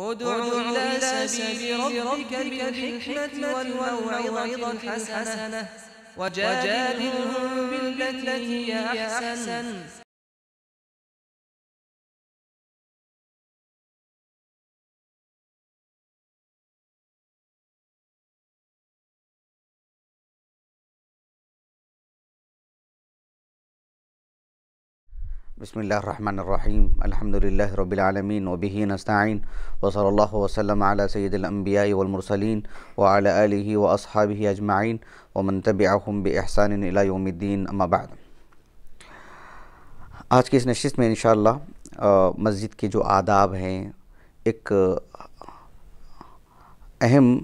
उदउ इला सबीली रब्बिका बिल हिकमति वल मौइज़तिल हसनह वजादिलहुम बिल्लती हिय अहसन। बिस्मिल्लाहिर्रहमानिर्रहीम अल्हम्दुलिल्लाहि रब्बिल आलमीन व बिही नस्तईन व सल्लल्लाहु वसल्लम अला सय्यिदिल अंबिया'i वल मुरसलीन व अला आलिहि व अस्हाबिहि अजमाइन व मन तबिअहुम बि इहसान इला यौमिद्दीन, अम्मा बाद। आज की इस नशिस्त में इंशाअल्लाह मस्जिद के जो आदाब हैं, एक अहम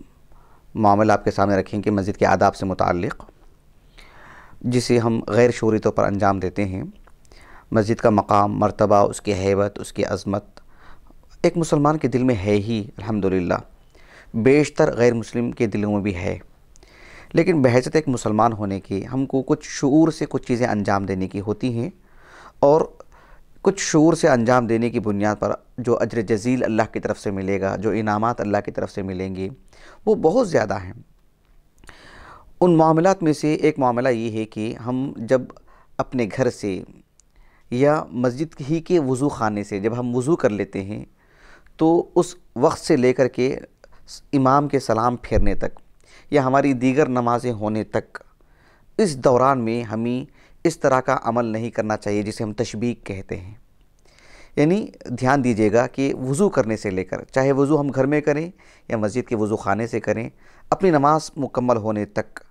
मामला आपके सामने रखेंगे मस्जिद के आदाब से मुताल्लिक़, जिसे हम गैर शऊरी तौर पर अंजाम देते हैं। मस्जिद का मकाम, मर्तबा, उसकी हैबत, उसकी अज़मत एक मुसलमान के दिल में है ही अल्हम्दुलिल्लाह, बेशतर गैर मुस्लिम के दिलों में भी है। लेकिन बहैसियत एक मुसलमान होने के हमको कुछ शऊर से कुछ चीज़ें अंजाम देने की होती हैं, और कुछ शऊर से अंजाम देने की बुनियाद पर जो अजर जज़ील अल्लाह की तरफ से मिलेगा, जो इनामात अल्लाह की तरफ से मिलेंगे, वो बहुत ज़्यादा हैं। उन मामलात में से एक मामला ये है कि हम जब अपने घर से या मस्जिद ही के वज़ू ख़ाने से जब हम वज़ू कर लेते हैं, तो उस वक्त से लेकर के इमाम के सलाम फेरने तक या हमारी दीगर नमाज़ें होने तक, इस दौरान में हमें इस तरह का अमल नहीं करना चाहिए जिसे हम तशबीक कहते हैं। यानी ध्यान दीजिएगा कि वज़ू करने से लेकर, चाहे वज़ू हम घर में करें या मस्जिद के वज़ू ख़ाने से करें, अपनी नमाज मुकम्मल होने तक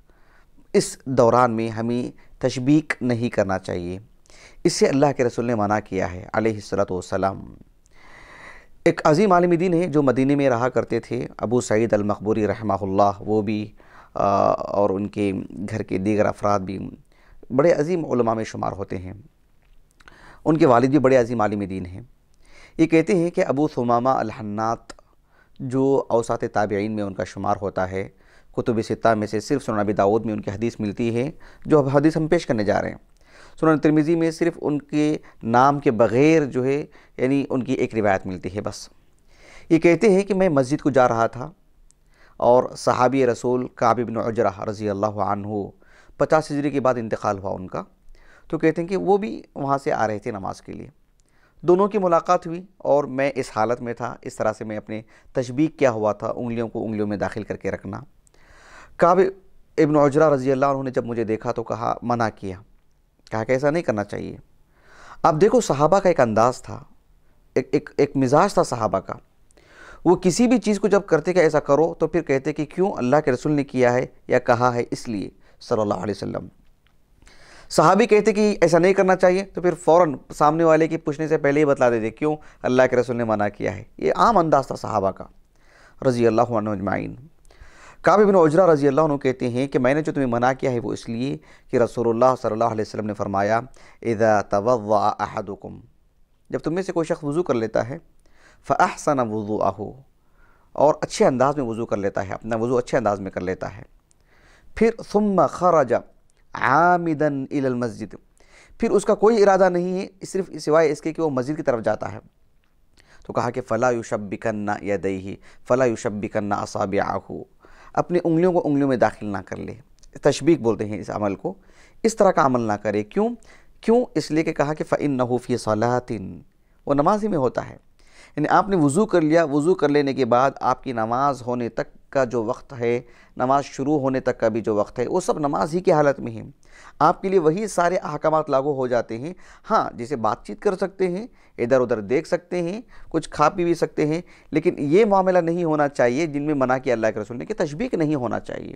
इस दौरान में हमें तशबीक नहीं करना चाहिए। इससे अल्लाह के रसूल ने मना किया है अलैहिस्सलातु वस्सलाम। एक अज़ीम आलिम दीन है जो मदीने में रहा करते थे, अबू सईद अल मक़बूरी रहमहुल्लाह, वो भी और उनके घर के दीगर अफराद भी बड़े अज़ीम उलमा में शुमार होते हैं। उनके वालिद भी बड़े अज़ीम आलिम दीन हैं। ये कहते हैं कि अबू सुमामा अल हन्नात, जो औसात ताबिईन में उनका शुमार होता है, कुतुब सित्ता में से सिर्फ सुनन अबी दाऊद में उनकी हदीस मिलती है, जो अब हदीस हम पेश करने जा रहे हैं। सुनन तिरमिज़ी में सिर्फ उनके नाम के बग़ैर जो है, यानी उनकी एक रिवायत मिलती है बस। ये कहते हैं कि मैं मस्जिद को जा रहा था और सहाबी रसूल काब इब्न उजरा रज़ी अल्लाहु अन्हु 50 हिजरी के बाद इंतकाल हुआ उनका। तो कहते हैं कि वो भी वहाँ से आ रहे थे नमाज के लिए। दोनों की मुलाकात हुई और मैं इस हालत में था, इस तरह से मैं अपने तशबीक क्या हुआ था, उंगलियों को उंगलियों में दाखिल करके रखना। काब इब्न उजरा रज़ी अल्लाह अन्हु ने जब मुझे देखा तो कहा, मना किया, कहा कि ऐसा नहीं करना चाहिए। अब देखो, सहाबा का एक अंदाज़ था, एक मिजाज था सहाबा का। वो किसी भी चीज़ को जब करते कि ऐसा करो, तो फिर कहते कि क्यों, अल्लाह के रसूल ने किया है या कहा है इसलिए सल्लल्लाहु अलैहि वसल्लम। सहाबी कहते कि ऐसा नहीं करना चाहिए, तो फिर फ़ौरन सामने वाले की पूछने से पहले ही बतला देते क्यों, अल्लाह के रसूल ने मना किया है। ये आम अंदाज़ था सहाबा का रज़ी अल्लाहु अन्हुम अजमाइन। काब इब्न उजरा रज़ी अल्लाह अन्हु कहते हैं कि मैंने जो तुम्हें मना किया है वो इसलिए कि रसूलुल्लाह सल्लल्लाहु अलैहि वसल्लम ने फरमाया, इज़ा तवज़्ज़अ अहदुकुम, जब तुम में से कोई शख्स वज़ू कर लेता है, फ़अहसन वुज़ूअहु, और अच्छे अंदाज़ में वज़ू कर लेता है, अपना वज़ू अच्छे अंदाज़ में कर लेता है, फिर सुम्मा खरज आमिदन इलल मस्जिद, फिर उसका कोई इरादा नहीं है सिर्फ सिवाय इसके कि वो मस्जिद की तरफ जाता है, तो कहा कि फ़ला युशब्बिकन्ना यदैहि फ़ला युशब्बिकन्ना असाबिअहु, अपनी उंगलियों को उंगलियों में दाखिल ना कर ले। तशबीक बोलते हैं इस अमल को। इस तरह का अमल ना करे। क्यों इसलिए कि कहा कि फ़इन्नहु फ़ी सलातिन, वो नमाज ही में होता है। यानी आपने वज़ू कर लिया, वज़ू कर लेने के बाद आपकी नमाज होने तक का जो वक्त है, नमाज शुरू होने तक का भी जो वक्त है, वो सब नमाज ही की हालत में है। आपके लिए वही सारे अहकामात लागू हो जाते हैं। हाँ, जिसे बातचीत कर सकते हैं, इधर उधर देख सकते हैं, कुछ खा पी भी सकते हैं, लेकिन ये मामला नहीं होना चाहिए जिनमें मना किया अल्लाह के रसूल ने कि तशबीक नहीं होना चाहिए।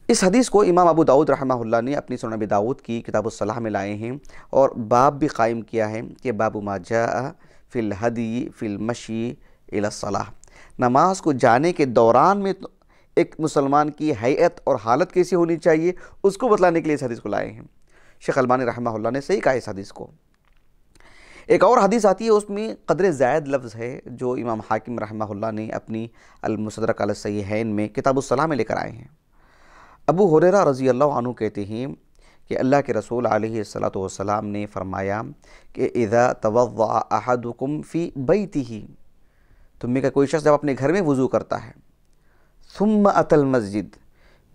इस हदीस को इमाम अबू दाऊद रहमहुल्लाह ने अपनी सुनन अबी दाऊद की किताबुस्सलाह में लाए हैं, और बाब भी कायम किया है कि बाबु मा जाअ फ़िल हदी फ़िल मशी इलस्सलाह, नमाज को जाने के दौरान में तो एक मुसलमान की हैयत और हालत कैसी होनी चाहिए, उसको बतलाने के लिए इस हदीस को लाए हैं। शेख अलबानी रहमहुल्लाह ने सही कहा इस हदीस को। एक और हदीस आती है, उसमें क़द्र ज़ायद लफ्ज़ है, जो इमाम हाकिम रहमहुल्लाह ने अपनी अल-मुस्तदरक अल सहीहैन में किताबुस्सलाह में लेकर आए हैं। अबू हुरैरा रज़ी अल्लाहु अन्हु कहते हैं कि अल्लाह के रसूल अलैहिस्सलातु वस्सलाम ने फरमाया कि इज़ा तवज़्ज़अ अहदुकुम फ़ी बैतिही, तुम में का कोई शख्स जब अपने घर में वज़ू करता है, सुम्मा अतल मस्जिद,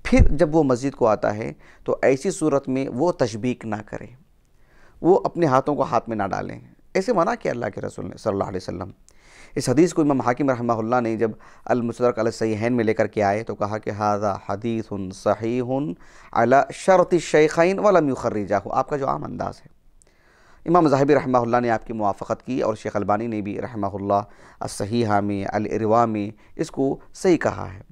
फिर जब वो मस्जिद को आता है तो ऐसी सूरत में वो तशबीक ना करे, वो अपने हाथों को हाथ में ना डालें। ऐसे मना किया अल्लाह के रसूल ने सल्लल्लाहु अलैहि वसल्लम। इस हदीस को इमाम हाकिम रहमहुल्लाह ने जब अल-मुस्तदरक अल सहीहैन में लेकर के आए तो कहा कि हाज़ा हदीसुन सहीहुन अला शर्ति शैखैन वलम युखर्रिजाहु। आपका जो आम अंदाज़ है, इमाम ज़ाहबी रहमहुल्लाह ने आपकी मुवाफ़क़त की और शेख अलबानी ने भी रहमहुल्लाह अस-सहीहा में, अल-इरवा में इसको सही कहा है।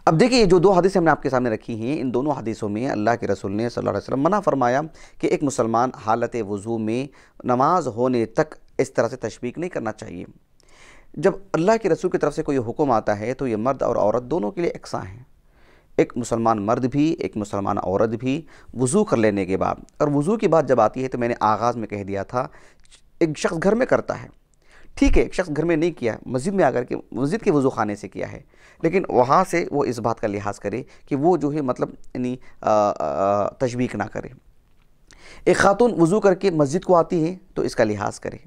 अब देखिए, जो दो हदीसें हमने आपके सामने रखी हैं, इन दोनों हदीसों में अल्लाह के रसूल ने सल्लल्लाहु अलैहि वसल्लम मना फरमाया कि एक मुसलमान हालत वज़ू में नमाज होने तक इस तरह से तशबीक नहीं करना चाहिए। जब अल्लाह के रसूल की तरफ से कोई हुक्म आता है तो ये मर्द और औरत दोनों के लिए एकसा हैं। एक मुसलमान मर्द भी, एक मुसलमान औरत भी वज़ू कर लेने के बाद, और वज़ू की बात जब आती है तो मैंने आगाज़ में कह दिया था, एक शख्स घर में करता है, ठीक है, एक शख्स घर में नहीं किया, मस्जिद में आकर के मस्जिद के वज़ू खाने से किया है, लेकिन वहाँ से वो इस बात का लिहाज करे कि वो जो है मतलब यानी तशबीक ना करे। एक ख़ातून वज़ू करके मस्जिद को आती है तो इसका लिहाज करे।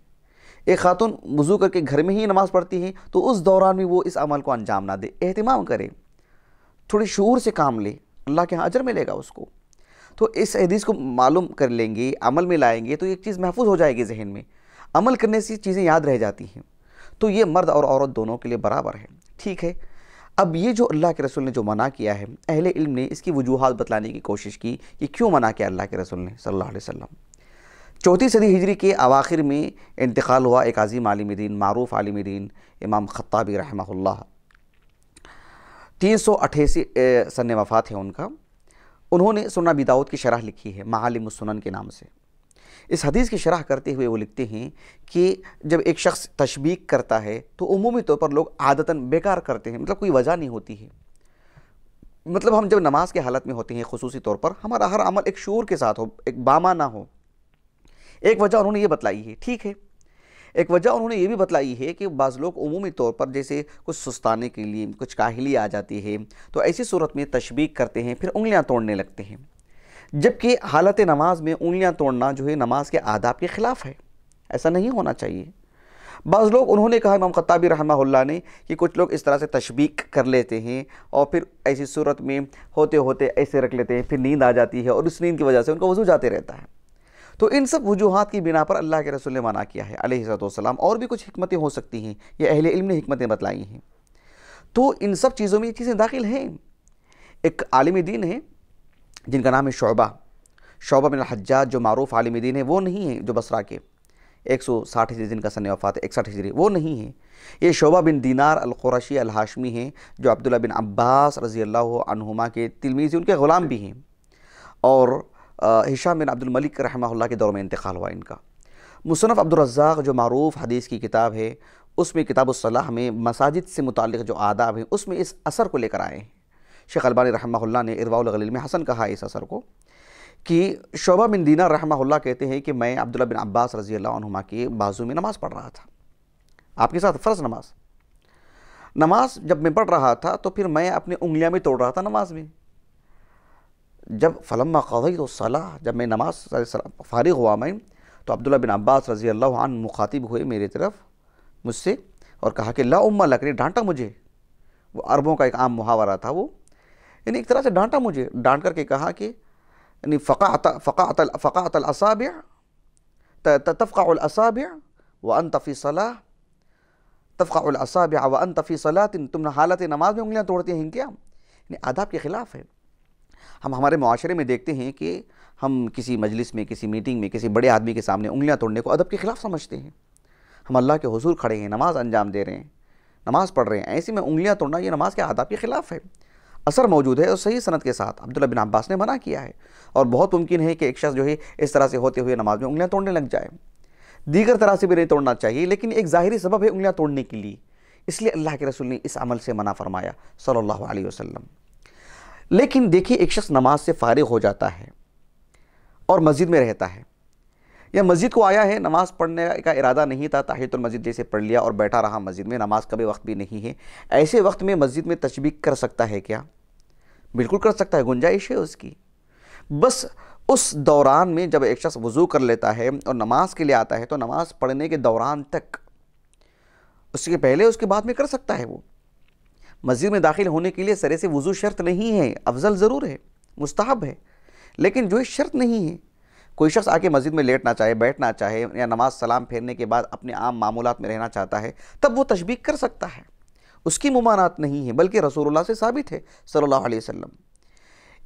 एक ख़ातून वज़ू करके घर में ही नमाज़ पढ़ती है तो उस दौरान भी वो इस अमल को अंजाम ना दे, एहतिमाम करे, थोड़ी शऊर से काम ले, अल्लाह के यहाँ अजर मिलेगा उसको। तो इस हदीस को मालूम कर लेंगे, अमल में लाएंगे तो एक चीज़ महफूज हो जाएगी जहन में, अमल करने से चीज़ें याद रह जाती हैं। तो ये मर्द और औरत दोनों के लिए बराबर है, ठीक है। अब ये जो अल्लाह के रसूल ने जो मना किया है, अहले इल्म ने इसकी वजूहात बतलाने की कोशिश की कि क्यों मना किया अल्लाह के रसूल ने सल्लल्लाहु अलैहि वसल्लम। 4वीं सदी हिजरी के अवाखिर में इंतकाल हुआ एक अज़ीम आलिम दीन, मारूफ आलिम दीन इमाम खत्ताबी रहमहुल्लाह, 388 सन वफ़ात है उनका। उन्होंने सुन्ना अबी दाऊद की शरह लिखी है मालिमुस सुनन के नाम से। इस हदीस की शरह करते हुए वो लिखते हैं कि जब एक शख्स तशबीक करता है तो उमूमी तौर पर लोग आदतन बेकार करते हैं, मतलब कोई वजह नहीं होती है। मतलब हम जब नमाज के हालत में होते हैं खुसूसी तौर पर, हमारा हर अमल एक शूर के साथ हो, एक बामा ना हो। एक वजह उन्होंने ये बतलाई है, ठीक है। एक वजह उन्होंने ये भी बतलाई है कि बाज़ लोग उमूमी तौर पर जैसे कुछ सुस्ताने के लिए कुछ काहिली आ जाती है तो ऐसी सूरत में तशबीक करते हैं, फिर उंगलियां तोड़ने लगते हैं, जबकि हालत नमाज में उंगलियां तोड़ना जो है नमाज के आदाब के ख़िलाफ़ है, ऐसा नहीं होना चाहिए। बाज़ लोग, उन्होंने कहा इमाम खत्ताबी रहमहुल्लाह ने, कि कुछ लोग इस तरह से तशबीक कर लेते हैं और फिर ऐसी सूरत में होते होते ऐसे रख लेते हैं, फिर नींद आ जाती है और उस नींद की वजह से उनका वज़ू जाते रहता है। तो इन सब वजूहात की बिना पर अल्लाह के रसूल ने मना किया है अलैहिस्सलाम। और भी कुछ हिकमतें हो सकती हैं, ये अहले इल्म ने हिकमतें बतलाई हैं। तो इन सब चीज़ों में ये चीज़ें दाखिल हैं। एक आलिम दीन है जिनका नाम है शोबा बिन हज्जाज, जो मारूफ आलिम दीन है, वो नहीं है जो बसरा के 160 हिजरी जिनका सन वफ़ात है, 61 हिजरी, वो नहीं है। ये शोबा बिन दीनार अल क़ुरशी अल हाशमी हैं, जो अब्दुल्ला बिन अब्बास रज़ी अल्लाह अन्हुमा के तिलमीज़, उनके ग़ुलाम भी हैं। और हिशाम बिन अब्दुल मलिक रहमहुल्लाह के दौर में इंतकाल हुआ इनका। मुसन्नफ़ अब्दुर रज़्ज़ाक़ जो मारूफ हदीस की किताब है, उसमें किताबुस्सलाह में मसाजिद से मुताल्लिक़ जो आदाब हैं उसमें इस असर को लेकर आए हैं। शेख अलबानी रहमहुल्लाह ने इरवाउल गलील में हसन कहा इस असर को, कि शोबा बिन दीनार रहमहुल्लाह कहते हैं कि मैं अब्दुल्ला बिन अब्बास रज़ी अल्लाह अन्हुमा के बाजू में नमाज़ पढ़ रहा था, आपके साथ फ़र्ज़ नमाज जब मैं पढ़ रहा था तो फिर मैं अपनी उंगलियां भी तोड़ रहा था नमाज में। जब फलम्मा क़ज़यतु सलाह, जब मैं नमाज फ़ारिग़ हुआ मैं, तो अब्दुल्ला बिन अब्बास रज़ी अल्लाह अन्हु मुखातिब हुए मेरी तरफ मुझसे और कहा कि ला उम्मा लक, ने डांटा मुझे। वो अरबों का एक आम मुहावरा था, वो यानी एक तरह से डांटा मुझे, डांट करके कहा कि यानी फ़क़अतल असाबिअ तफ़क़अुल असाबिअ व अंत फ़ी सलाह, तफ़क़अुल असाबिअ व अंत फ़ी सलातिन, तुम हालत नमाज में उंगलियां तोड़ते हैं क्या? यानी आदाब के ख़िलाफ़ है। हम हमारे मुआशरे में देखते हैं कि हम किसी मजलिस में, किसी मीटिंग में, किसी बड़े आदमी के सामने उंगलियां तोड़ने को अदब के ख़िलाफ़ समझते हैं। हम अल्लाह के हुज़ूर खड़े हैं, नमाज अंजाम दे रहे हैं, नमाज़ पढ़ रहे हैं, ऐसे में उंगलियां तोड़ना ये नमाज के आदाब के ख़िलाफ़ है। असर मौजूद है और सही सनद के साथ अब्दुल्ला बिन अब्बास ने मना किया है। और बहुत मुमकिन है कि एक शख्स जो है इस तरह से होते हुए नमाज में उंगलियां तोड़ने लग जाए। दीगर तरह से भी नहीं तोड़ना चाहिए, लेकिन एक ज़ाहिरी सबब है उंगलियां तोड़ने के लिए, इसलिए अल्लाह के रसूल ने इस अमल से मना फरमाया सल्लल्लाहु अलैहि वसल्लम। लेकिन देखिए, एक शख्स नमाज से फ़ारिग़ हो जाता है और मस्जिद में रहता है, या मस्जिद को आया है, नमाज़ पढ़ने का इरादा नहीं था, ताहियतुल मस्जिद जैसे पढ़ लिया और बैठा रहा मस्जिद में, नमाज का भी वक्त भी नहीं है, ऐसे वक्त में मस्जिद में तशबीक कर सकता है क्या? बिल्कुल कर सकता है, गुंजाइश है उसकी। बस उस दौरान में जब एक शख्स वज़ू कर लेता है और नमाज के लिए आता है, तो नमाज पढ़ने के दौरान तक उसके पहले उसके बाद में कर सकता है। वो मस्जिद में दाखिल होने के लिए सरे से वज़ू शर्त नहीं है, अफजल ज़रूर है, मुस्तहब है, लेकिन जो है शर्त नहीं है। कोई शख्स आके मस्जिद में लेटना चाहे, बैठना चाहे, या नमाज सलाम फेरने के बाद अपने आम मामूलात में रहना चाहता है, तब वो तशबीक कर सकता है, उसकी मुमानात नहीं है, बल्कि रसूलुल्लाह से साबित है सल्लल्लाहु अलैहि वसल्लम।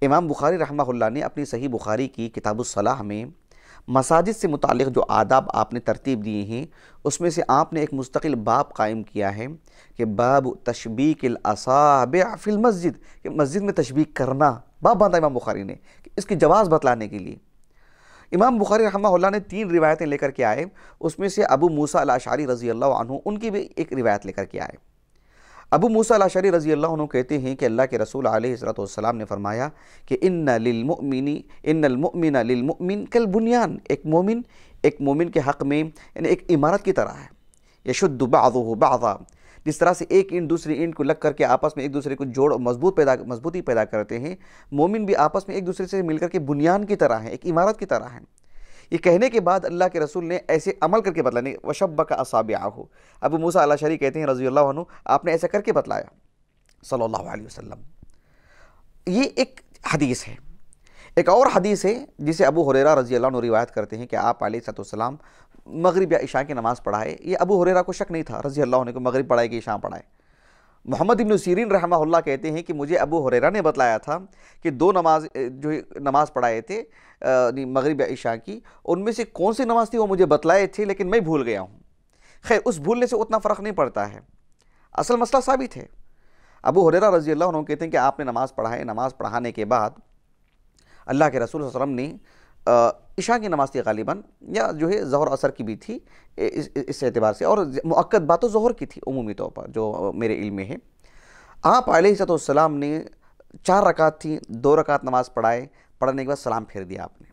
इमाम बुखारी रहमहुल्लाह ने अपनी सही बुखारी की किताबुस सलाह में मसाजिद से मुतालिक जो आदाब आपने तरतीब दिए हैं, उसमें से आपने एक मुस्तकिल बाब कायम किया है कि बाब तशबीकिल असाबिअ फिल मस्जिद, कि मस्जिद में तशबीक करना बाब बांधा इमाम बुखारी ने, इसकी जवाज़ बतलाने के लिए। इमाम बुखारी रहमहुल्लाह ने 3 रिवायतें लेकर के आए, उसमें से अबू मूसा अल-अशअरी रज़ी अल्लाह अन्हु, उनकी भी एक रिवायत लेकर के आए। अबू मूसा अल-अशअरी रज़ी अल्लाह अन्हु कहते हैं कि अल्लाह के रसूल अलैहिस्सलातु वस्सलाम ने फरमाया कि इन्नल मुमिना लिल मुमिन कल बुनियान, एक मोमिन के हक़ में यानी एक इमारत की तरह है। यशुद्दु बअदुहु बअदा, जिस तरह से एक ईंट दूसरी ईंट को लग करके आपस में एक दूसरे को जोड़ मजबूती पैदा करते हैं, मोमिन भी आपस में एक दूसरे से मिलकर के बुनियान की तरह है, एक इमारत की तरह है। ये कहने के बाद अल्लाह के रसूल ने ऐसे अमल करके बतलाने, वशब्बका असाबिअहु, अबू मूसा अल-अशअरी कहते हैं रज़ी अल्लाह अन्हु, आपने ऐसा करके बतलाया सल्लल्लाहु अलैहि वसल्लम। ये एक हदीस है। एक और हदीस है जिसे अबू हुरैरा रज़ी अल्लाह अन्हु रिवायत करते हैं कि आप अलैहिस्सलाम मगरिब या इशा की नमाज़ पढ़ाए। ये अबू हुरैरा को शक नहीं था रज़ी अल्लाह अन्हु को मगरिब पढ़ाए कि इशा पढ़ाए। मोहम्मद इब्न सीरीन रहमहुल्लाह कहते हैं कि मुझे अबू हुरैरा ने बतलाया था कि 2 नमाज पढ़ाए थे मगरिब या इशा की, उनमें से कौन सी नमाज थी वो मुझे बतलाए थे, लेकिन मैं भूल गया हूँ। खैर, उस भूलने से उतना फ़र्क नहीं पड़ता है, असल मसला साबित है। अबू हुरैरा रज़ी अल्लाह अन्हु कहते हैं कि आपने नमाज़ पढ़ाए, नमाज़ पढ़ाने के बाद अल्लाह के रसूल सल्लल्लाहु अलैहि वसल्लम ने इशा की नमाज़ थी गालिबन, या जो है ज़ोहर असर की भी थी इस एतबार से, और मुअक्कद बात तो ज़ोहर की थी उमूमी तौर पर जो मेरे इल्म में है। आप अलैहिस्सलाम ने 4 रकात थी, 2 रकात नमाज़ पढ़ने के बाद सलाम फेर दिया आपने।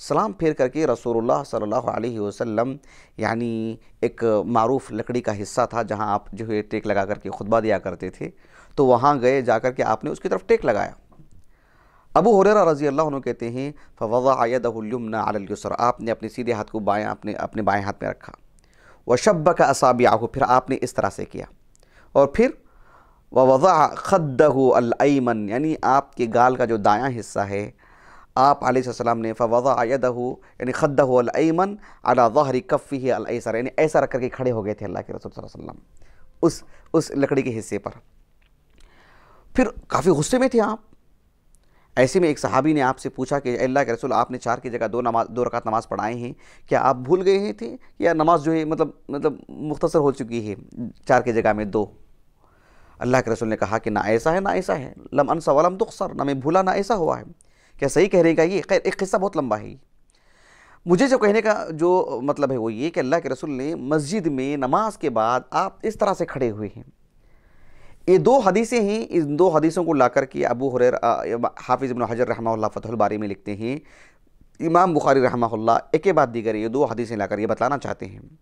सलाम फेर करके रसूलुल्लाह सल्लल्लाहु अलैहि वसल्लम, यानी एक मारूफ लकड़ी का हिस्सा था जहाँ आप जो है टेक लगा करके खुतबा दिया करते थे, तो वहाँ गए, जा कर के आपने उसकी तरफ टेक लगाया। अबू हुरैरा रज़ी अल्लाह अन्हु कहते हैं फवज़अ यदहुल युमना अलल युसरा, आपने अपने सीधे हाथ को अपने बाएं हाथ में रखा। वशब्बका असाबिअहु, फिर आपने इस तरह से किया, और फिर ववज़अ खद्दहु अल अयमन, यानी आपके गाल का जो दायां हिस्सा है, आप अलैहिस्सलाम ने फवज़अ यदहु यानी खद्दहु अल अयमन अला ज़हरी कफ़्फ़िही अल अयसर, यानी ऐसा रख करके खड़े हो गए थे अल्लाह के रसूल सल्लल्लाहु अलैहि वसल्लम उस लकड़ी के हिस्से पर। फिर काफ़ी गुस्से में थे आप। ऐसे में एक सहाबी ने आपसे पूछा कि अल्लाह के रसूल, आपने 4 की जगह 2 रकात नमाज़ पढ़ाए हैं, क्या आप भूल गए हैं थे, या नमाज जो है मतलब मुख्तसर हो चुकी है 4 की जगह में 2? अल्लाह के रसूल ने कहा कि ना ऐसा है ना ऐसा है, लम अनसा वलम तुक़सर, ना मैं भूला ना ऐसा हुआ है। क्या सही कह रहेगा ये? खैर, एक किस्सा बहुत लंबा है। मुझे जो कहने का जो मतलब है वो ये कि अल्लाह के रसूल ने मस्जिद में नमाज के बाद आप इस तरह से खड़े हुए हैं। ये 2 हदीसें हैं। इन 2 हदीसों को ला करके अबू हुरैरा, हाफिज़ इब्न हजर रहमहुल्लाह फतहुल बारी में लिखते हैं, इमाम बुखारी रहमहुल्लाह एक के बाद दीगर ये 2 हदीसें लाकर ये बतलाना चाहते हैं।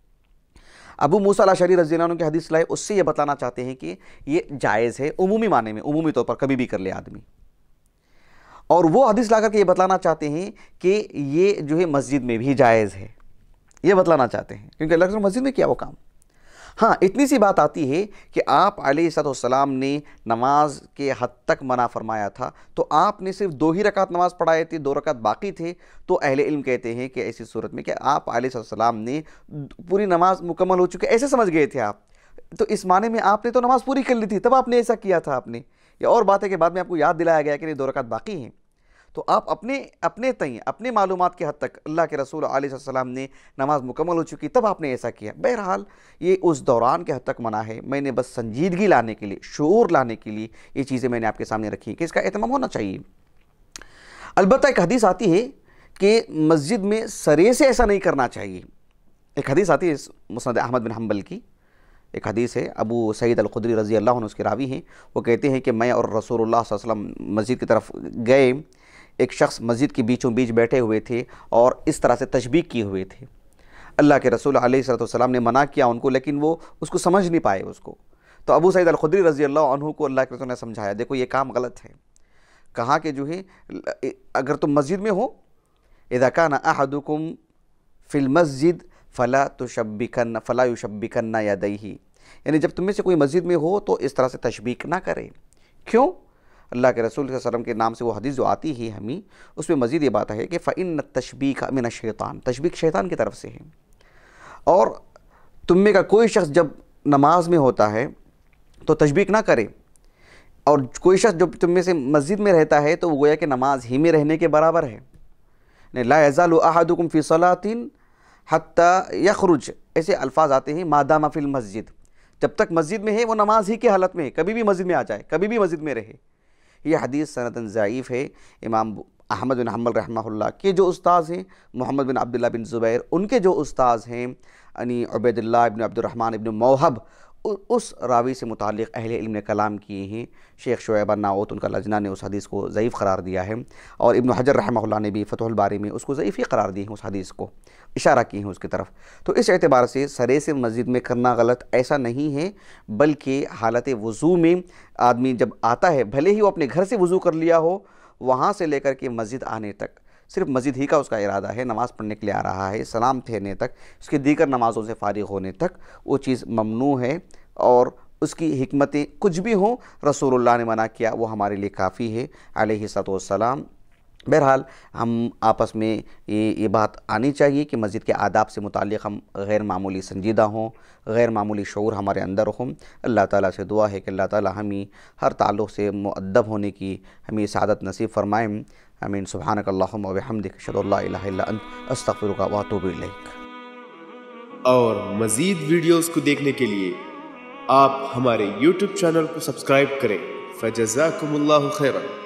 अबू मूसा अल-अशअरी रज़ी अल्लाह अन्हु की हदीस लाए, उससे ये बतलाना चाहते हैं कि ये जायज़ है उमूमी माने में, उमूमी तौर पर कभी भी कर ले आदमी। और वो हदीस ला करके ये बतलाना चाहते हैं कि ये जो है मस्जिद में भी जायज़ है, ये बतलाना चाहते हैं, क्योंकि अल्लाह के रसूल मस्जिद में किया वो काम। हाँ, इतनी सी बात आती है कि आप अलैहिस्सलाम ने नमाज के हद तक मना फरमाया था, तो आपने सिर्फ 2 ही रकात नमाज पढ़ाए थे, 2 रकात बाकी थे, तो अहले इल्म कहते हैं कि ऐसी सूरत में कि आप अलैहिस्सलाम ने पूरी नमाज मुकम्मल हो चुकी ऐसे समझ गए थे आप, तो इस माने में आपने तो नमाज पूरी कर ली थी, तब आपने ऐसा किया था आपने। या और बात है कि बाद में आपको याद दिलाया गया कि नहीं 2 रकात बाकी हैं, तो आप अपने मालूमात के हद तक अल्लाह के रसूल अलैहिस्सलाम ने नमाज मुकम्मल हो चुकी तब आपने ऐसा किया। बहरहाल ये उस दौरान के हद तक मना है। मैंने बस संजीदगी लाने के लिए, शऊर लाने के लिए ये चीज़ें मैंने आपके सामने रखी कि इसका एहतमाम होना चाहिए। अलबत्ता एक हदीस आती है कि मस्जिद में सरे से ऐसा नहीं करना चाहिए। एक हदीस आती है मुस्नद अहमद बिन हम्बल की, एक हदीस है, अबू सईद अल-खुदरी रज़ी अल्लाह अन्हु उसके रावी हैं। वो कहते हैं कि मैं और रसूलुल्लाह सल्लल्लाहु अलैहि वसल्लम मस्जिद की तरफ गए, एक शख्स मस्जिद के बीचों बीच बैठे हुए थे और इस तरह से तशबीह किए हुए थे। अल्लाह के रसूल अलैहिस्सलाम ने मना किया उनको, लेकिन वो उसको समझ नहीं पाए उसको। तो अबू सईद अल-खुदरी रज़ी अल्लाह अन्हु को अल्लाह के रसूल ने समझाया, देखो ये काम गलत है। कहा कि जो है अगर तुम मस्जिद में हो, इज़ा काना अहदुकुम फिल मस्जिद फला युशब्बिकन्ना यदैहि, यानी जब तुम में से कोई मस्जिद में हो तो इस तरह से तशबीक ना करे। क्यों? अल्लाह के रसूल सल्लल्लाहु अलैहि वसल्लम के नाम से वो हदीस जो आती है हमें, उसमें मज़ीद ये बात है कि फ़इन्न तशबीक मिन शैतान, तशबीक शैतान की तरफ से है। और तुम में का कोई शख्स जब नमाज में होता है तो तशबीक ना करे, और कोई शख्स जब तुम में से मस्जिद में रहता है तो वो गोया कि नमाज ही में रहने के बराबर है। ला यज़ालु अहदुकुम फ़ी सलातिन हत्ता यखरुज, ऐसे अल्फाज आते हैं मादामा फ़िल मस्जिद, जब तक मस्जिद में है वो नमाज ही की हालत में है, कभी भी मस्जिद में आ जाए, कभी भी मस्जिद में रहे। ये हदीस सनदन ज़ईफ़ है। इमाम अहमद बिन हम्बल रहमहुल्लाह के जो उस्ताद हैं मोहम्मद बिन अब्दुल्लाह बिन ज़ुबैर, उनके जो उस्ताद हैं यानी उबैदुल्लाह इब्न अब्दुर्रहमान इब्न मौहब, उस रावी से मुताल्लिक़ अहले इल्म ने कलाम किए हैं। शेख शुएब अन्नाउत, उनका लजना ने उस हदीस को ज़ईफ़ करार दिया है, और इब्न हजर रहमहुल्लाह ने भी फ़तहुल बारी में उसको ज़ईफ़ ही करार दिए हैं, उस हदीस को इशारा किए हैं उसकी तरफ। तो इस एतबार से सरे से मस्जिद में करना गलत ऐसा नहीं है, बल्कि हालत वज़ू में आदमी जब आता है, भले ही वो अपने घर से वज़ू कर लिया हो, वहाँ से लेकर के मस्जिद आने तक, सिर्फ मस्जिद ही का उसका इरादा है, नमाज़ पढ़ने के लिए आ रहा है, सलाम फेरने तक, उसकी दीगर नमाज़ों से फ़ारिग़ होने तक वो चीज़ ममनू है। और उसकी हिकमतें कुछ भी हों, रसूलुल्लाह ने मना किया, वो हमारे लिए काफ़ी है अलैहिस्सलातु वस्सलाम। बहरहाल हम आपस में ये बात आनी चाहिए कि मस्जिद के आदाब से मुताल्लिक़ हम गैर मामूली संजीदा हों, गैर मामूली शऊर हमारे अंदर हों। अल्लाह ताला से दुआ है कि अल्लाह ताला हमें हर ताल्लुक़ से मुअद्दब होने की हमें सआदत नसीब फ़रमाएँ। आमीन। सुब्हानक अल्लाहुम्मा व बिहम्दिक अशहदु अल्ला इलाहा इल्ला अंत अस्तग़फिरुका व अतूबु इलैक। और मज़ीद वीडियोज़ को देखने के लिए आप हमारे YouTube चैनल को सब्सक्राइब करें। फ़जज़ाकुमुल्लाहु खैरन।